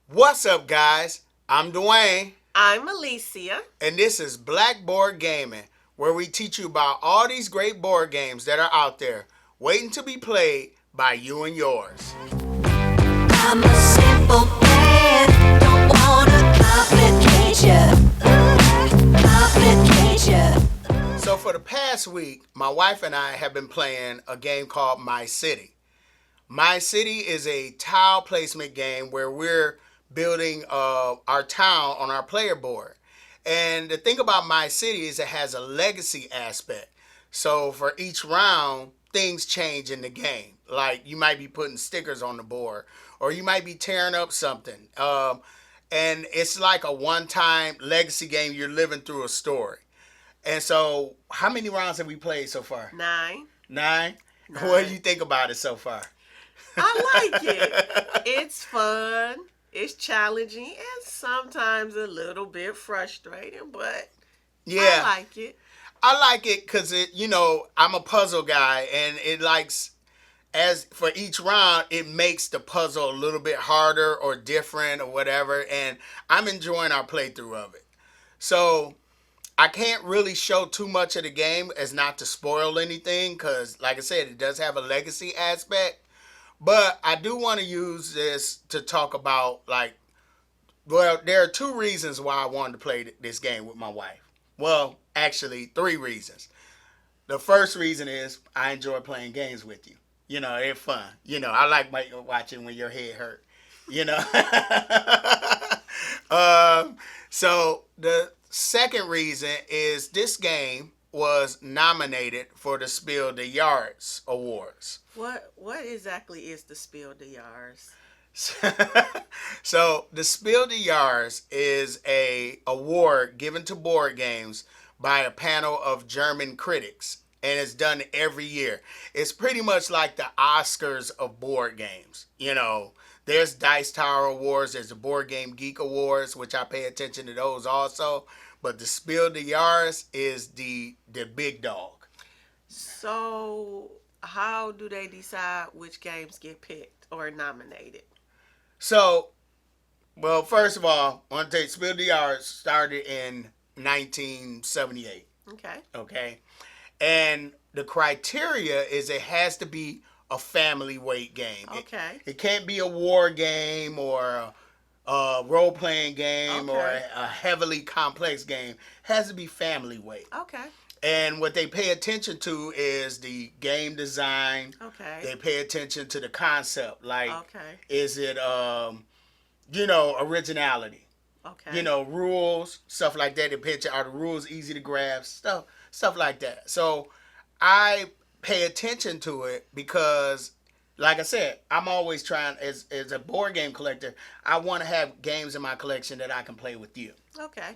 What's up, guys? I'm Dwayne, I'm Alicia. and this is Blackboard Gaming, where we teach you about all these great board games that are out there, waiting to be played by you and yours. I'm a simple man, don't wanna complicate ya, complicate ya. So, for the past week, my wife and I have been playing a game called My City. My City is a tile placement game where we're building our town on our player board. And the thing about My City is it has a legacy aspect. So for each round, things change in the game. Like you might be putting stickers on the board, or you might be tearing up something. And it's like a one-time legacy game. You're living through a story. And so, how many rounds have we played so far? Nine. Nine. What do Nine. you think about it so far? I like it. It's fun. It's challenging and sometimes a little bit frustrating, but I Yeah, like it. I like it because I'm a puzzle guy, and it likes as for each round, it makes the puzzle a little bit harder or different or whatever, and I'm enjoying our playthrough of it. So I can't really show too much of the game as not to spoil anything, because, like I said, it does have a legacy aspect. But I do want to use this to talk about well, there are two reasons why I wanted to play this game with my wife. Well, actually, three reasons. The first reason is I enjoy playing games with you. They're fun. I like watching when your head hurt. You know. So the second reason is this game was nominated for the Spiel des Jahres awards. What exactly is the Spiel des Jahres? So the Spiel des Jahres is a award given to board games by a panel of German critics, and it's done every year. It's pretty much like the Oscars of board games. There's Dice Tower Awards, there's the Board Game Geek Awards, which I pay attention to those also. But the Spiel des Jahres is the big dog. So, how do they decide which games get picked or nominated? So, well, first of all, I want to tell you, Spiel des Jahres started in 1978. Okay. Okay, and the criteria is it has to be a family weight game. Okay. It can't be a war game or a role playing game or Okay. a heavily complex game. It has to be family weight. Okay. And what they pay attention to is the game design. Okay. They pay attention to the concept. Like, Okay. is it, originality? Okay. Rules, stuff like that. They picture are the rules easy to grasp, stuff like that. So I pay attention to it because, like I said, I'm always trying as a board game collector. I want to have games in my collection that I can play with you. Okay.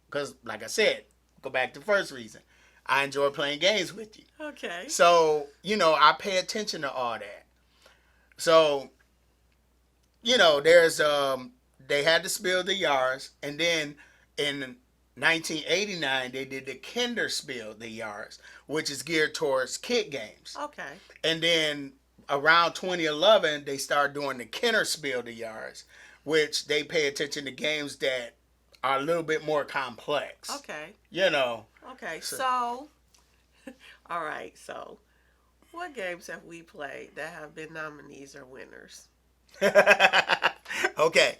Because like I said, go back to the first reason. I enjoy playing games with you. Okay. So I pay attention to all that. So there's they had to spill the yards, and then in 1989 they did the Kinder Spiel the yards, which is geared towards kid games. Okay. And then around 2011 they started doing the Kenner Spiel the yards, which they pay attention to games that are a little bit more complex. Okay. You know. Okay. So, all right. So, what games have we played that have been nominees or winners? Okay.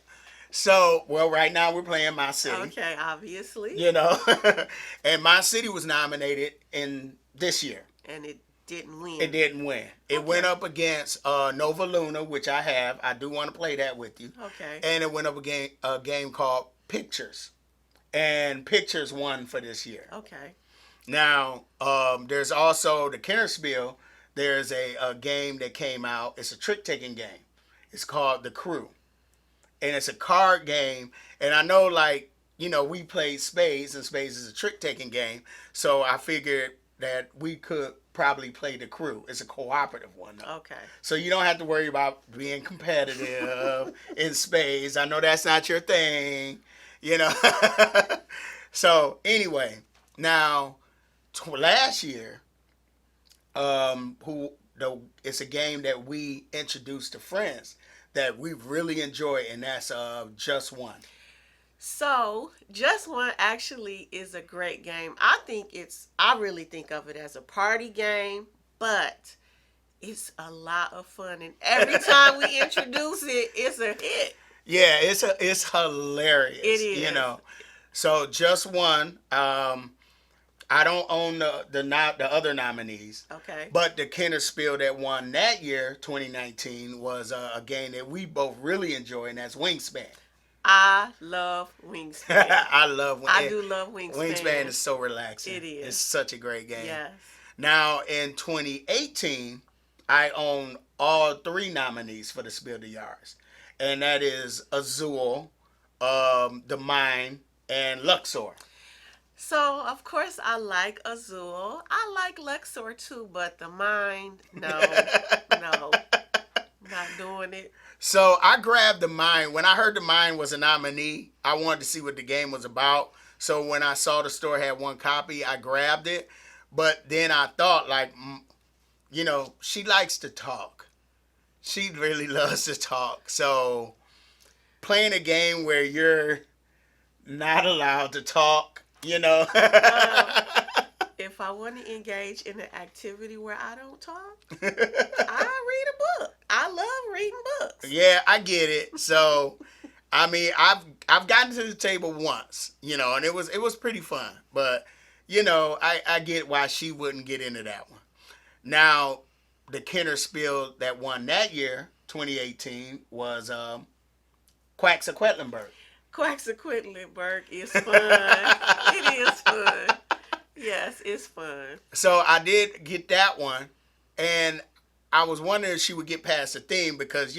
So, well, right now we're playing My City. Okay, obviously. And My City was nominated in this year. And it didn't win. It didn't win. It Okay. went up against Nova Luna, which I have. I do want to play that with you. Okay. And it went up against a game called Pictures. And Pictures won for this year. Okay. Now, there's also the Kennerspiel. There's a game that came out. It's a trick-taking game. It's called The Crew. And it's a card game. And I know, we played Spades, and Spades is a trick-taking game. So I figured that we could probably play The Crew. It's a cooperative one, though. Okay. So you don't have to worry about being competitive in Spades. I know that's not your thing, you know. So anyway, now last year, it's a game that we introduced to friends that we really enjoy, and that's Just One. So, Just One actually is a great game. I really think of it as a party game, but it's a lot of fun. And every time we introduce it, it's a hit. Yeah, it's hilarious. It is. So Just One. I don't own the other nominees. Okay. But the Kenner Spiel that won that year, 2019, was a game that we both really enjoy, and that's Wingspan. I love Wingspan. I do love Wingspan. Wingspan is so relaxing. It is. It's such a great game. Yes. Now, in 2018, I own all three nominees for the Spiel des Jahres, and that is Azul, The Mind, and Luxor. So, of course, I like Azul. I like Luxor too, but the Mind, no, no, not doing it. So I grabbed The Mind. When I heard The Mind was a nominee, I wanted to see what the game was about. So when I saw the store had one copy, I grabbed it. But then I thought, like, she likes to talk. She really loves to talk. So playing a game where you're not allowed to talk, If I want to engage in an activity where I don't talk, I read a book. I love reading books. Yeah, I get it. So, I mean, I've gotten to the table once, and it was pretty fun. But, I get why she wouldn't get into that one. Now, the Kenner Spiel that won that year, 2018, was Quacks of Quedlinburg. Quacks of Quedlinburg is fun. It is fun. Yes, it's fun. So I did get that one, and I was wondering if she would get past the theme because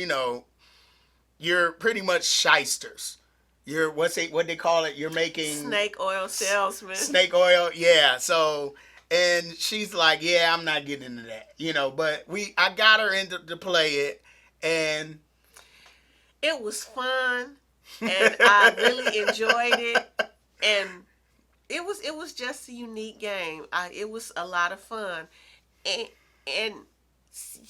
you're pretty much shysters. You're what they call it? You're making snake oil salesman. Snake oil, yeah. So and she's like, yeah, I'm not getting into that, But I got her into to play it, and it was fun, and I really enjoyed it, and it was just a unique game. It was a lot of fun, and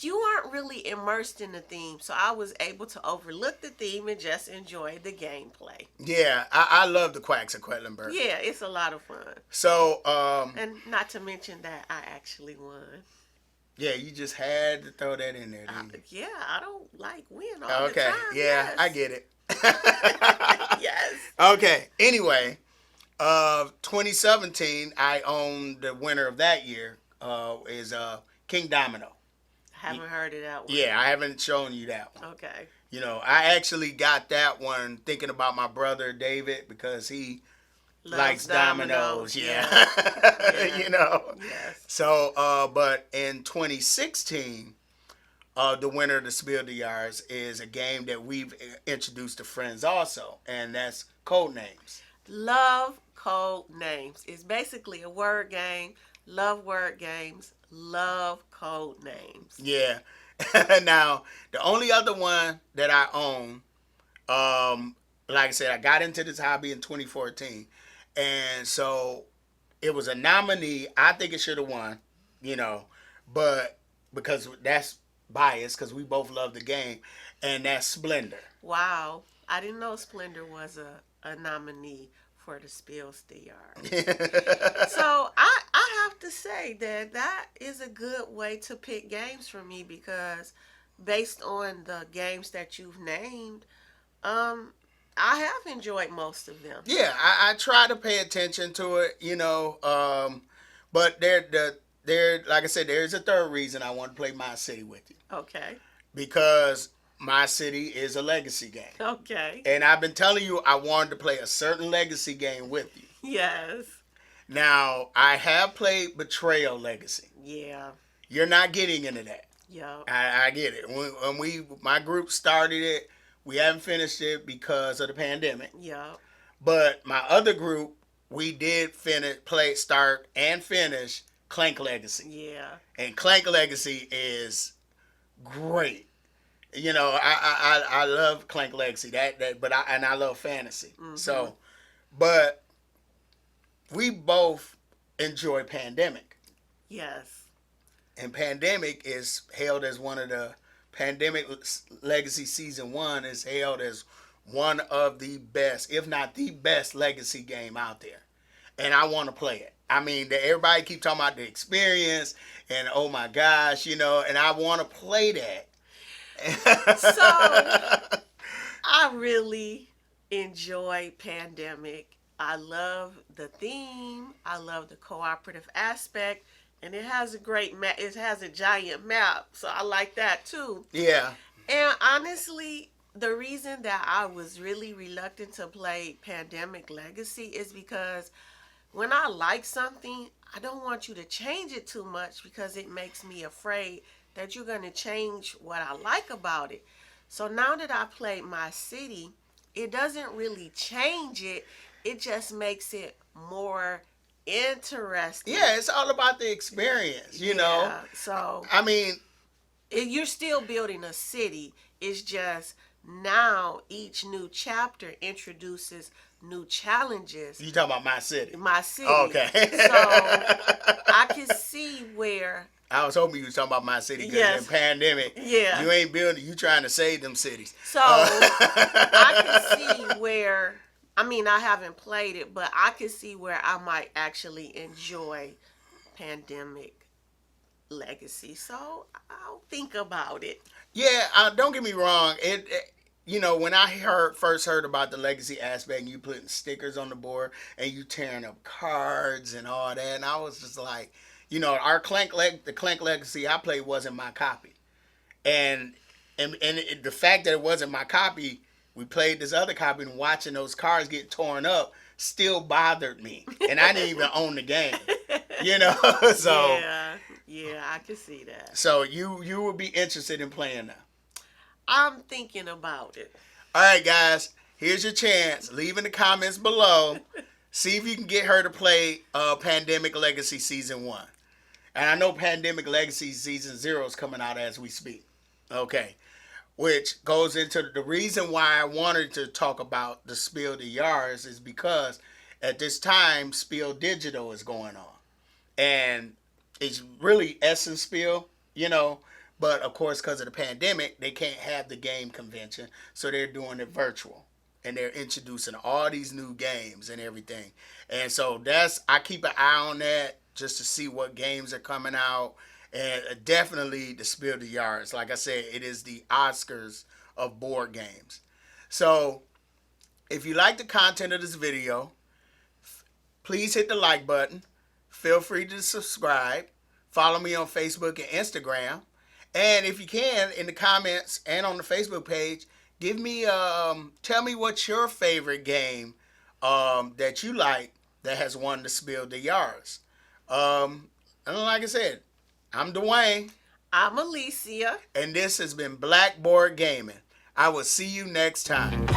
you aren't really immersed in the theme, so I was able to overlook the theme and just enjoy the gameplay. Yeah, I love the Quacks of Quedlinburg. Yeah, it's a lot of fun. So, and not to mention that I actually won. Yeah, you just had to throw that in there. Yeah, I don't like win all the time. Okay, yeah, yes. I get it. Yes. Okay. Anyway, 2017, I own the winner of that year. Is King Domino. Haven't heard of that one. Yeah, I haven't shown you that one. Okay. I actually got that one thinking about my brother David because he likes dominoes. Yeah. Yeah. Yes. So, but in 2016, the winner of the Spiel des Jahres is a game that we've introduced to friends also, and that's Code Names. Love Code Names. It's basically a word game. Love word games. Love Code Names. Yeah. Now, the only other one that I own, like I said, I got into this hobby in 2014. And so it was a nominee. I think it should have won, but because that's biased because we both love the game, and that's Splendor. Wow. I didn't know Splendor was a nominee for the Spiel des Jahres. So I have to say that is a good way to pick games for me because based on the games that you've named, I have enjoyed most of them. Yeah, I try to pay attention to it, but there, like I said, there's a third reason I want to play My City with you. Okay. Because My City is a legacy game. Okay. And I've been telling you I wanted to play a certain legacy game with you. Yes. Now, I have played Betrayal Legacy. Yeah. You're not getting into that. Yeah. I get it. When my group started it, we haven't finished it because of the pandemic. Yeah. But my other group, we did start and finish Clank Legacy. Yeah. And Clank Legacy is great. I love Clank Legacy. But I love fantasy. Mm-hmm. So, but we both enjoy Pandemic. Yes. And Pandemic is hailed as one of the Pandemic Legacy Season 1 is hailed as one of the best, if not the best, Legacy game out there. And I want to play it. I mean, everybody keep talking about the experience and oh my gosh, and I want to play that. So I really enjoy Pandemic. I love the theme. I love the cooperative aspect, and it has a great map. It has a giant map, so I like that too. Yeah. And honestly, the reason that I was really reluctant to play Pandemic Legacy is because when I like something, I don't want you to change it too much because it makes me afraid that you're going to change what I like about it. So now that I played my city, it doesn't really change it. It just makes it more interesting. Yeah, it's all about the experience, Yeah, so I mean, you're still building a city. It's just now each new chapter introduces new challenges. you talking about my city. My city. Okay. So I can see where. I was hoping you was talking about my city because Yes. in pandemic, Yeah. you ain't building, you trying to save them cities. So I can see where. I mean, I haven't played it, but I can see where I might actually enjoy Pandemic Legacy. So I'll think about it. Yeah, don't get me wrong. When I first heard about the legacy aspect, and you putting stickers on the board and you tearing up cards and all that, and I was just like, the Clank Legacy I played wasn't my copy, and the fact that it wasn't my copy, we played this other copy and watching those cards get torn up still bothered me, and I didn't even own the game, so. Yeah, I can see that. So you would be interested in playing now. I'm thinking about it. All right, guys. Here's your chance. Leave in the comments below. See if you can get her to play Pandemic Legacy Season 1. And I know Pandemic Legacy Season 0 is coming out as we speak. Okay. Which goes into the reason why I wanted to talk about the Spiel Des Jahres is because at this time, Spiel Digital is going on. And it's really Essence Spiel, but of course, because of the pandemic, they can't have the game convention, so they're doing it virtual, and they're introducing all these new games and everything. And so I keep an eye on that just to see what games are coming out, and definitely the Spiel des Jahres. Like I said, it is the Oscars of board games. So if you like the content of this video, please hit the like button. Feel free to subscribe. Follow me on Facebook and Instagram. And if you can, in the comments and on the Facebook page, tell me what's your favorite game that you like that has won the Spiel des Jahres. And like I said, I'm Dwayne. I'm Alicia. And this has been BlackBoardGaming. I will see you next time.